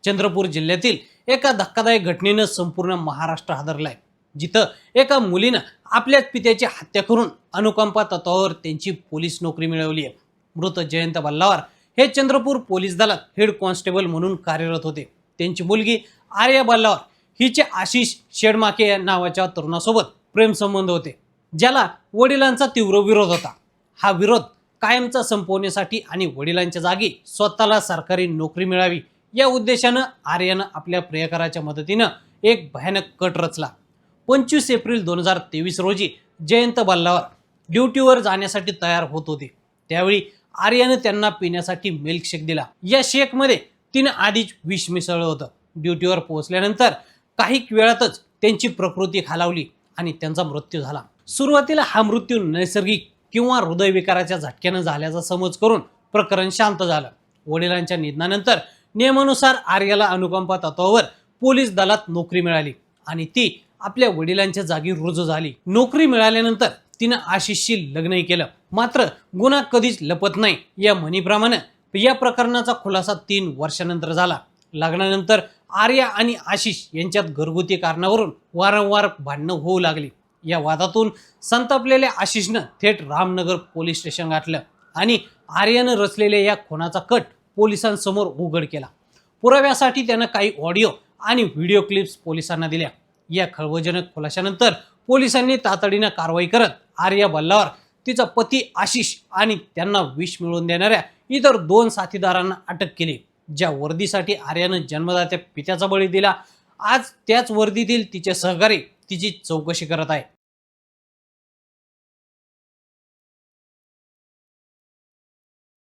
चंद्रपूर जिल्ह्यातील एका धक्कादायक घटनेनं संपूर्ण महाराष्ट्र हादरलाय, जिथं एका मुलीनं आपल्याच पित्याची हत्या करून अनुकंपा तत्वावर त्यांची पोलीस नोकरी मिळवली आहे। मृत जयंत बल्लावर हे चंद्रपूर पोलीस दलात हेड कॉन्स्टेबल म्हणून कार्यरत होते। त्यांची मुलगी आर्या बल्लावर हिचे आशिष शेडमाके नावाच्या तरुणासोबत प्रेम संबंध होते, ज्याला वडिलांचा तीव्र विरोध होता। हा विरोध कायमचा संपवण्यासाठी आणि वडिलांच्या जागी स्वतःला सरकारी नोकरी मिळावी या उद्देशानं आर्यानं आपल्या प्रियकराच्या मदतीनं एक भयानक कट रचला। 25 एप्रिल 2023 रोजी जयंत बल्लावर ड्युटीवर जाण्यासाठी तयार होत होते। त्यावेळी आर्यानं त्यांना पिण्यासाठी मिल्कशेक दिला। या शेकमध्ये तिने आधीच विष मिसळलं होतं। ड्युटीवर पोहोचल्यानंतर काही वेळातच त्यांची प्रकृती खालावली आणि त्यांचा मृत्यू झाला। सुरुवातीला हा मृत्यू नैसर्गिक किंवा हृदयविकाराच्या झटक्यानं झाल्याचा समज करून प्रकरण शांत झालं। वडिलांच्या निधनानंतर नियमानुसार आर्याला अनुकंपा तत्वावर पोलीस दलात नोकरी मिळाली आणि ती आपल्या वडिलांच्या जागी रुजू झाली। नोकरी मिळाल्यानंतर तिनं आशिषशी लग्नही केलं। मात्र गुन्हा कधीच लपत नाही या म्हणीप्रमाणे या प्रकरणाचा खुलासा 3 वर्षानंतर झाला। लग्नानंतर आर्या आणि आशिष यांच्यात घरगुती कारणावरून वारंवार भांडणं होऊ लागली। या वादातून संतापलेल्या आशिषनं थेट रामनगर पोलीस स्टेशन गाठलं आणि आर्यानं रचलेल्या या खुनाचा कट पोलिसांसमोर उघड केला। पुराव्यासाठी त्यानं काही ऑडिओ आणि व्हिडिओ क्लिप्स पोलिसांना दिल्या। या खळबळजनक खुलाशानंतर पोलिसांनी तातडीनं कारवाई करत आर्या बल्लावर, तिचा पती आशिष आणि त्यांना विष मिळवून देणाऱ्या इतर 2 साथीदारांना अटक केली। ज्या वर्दीसाठी आर्यानं जन्मदात्या पित्याचा बळी दिला, आज त्याच वर्दीतील तिचे सहकारी तिची चौकशी करत आहे।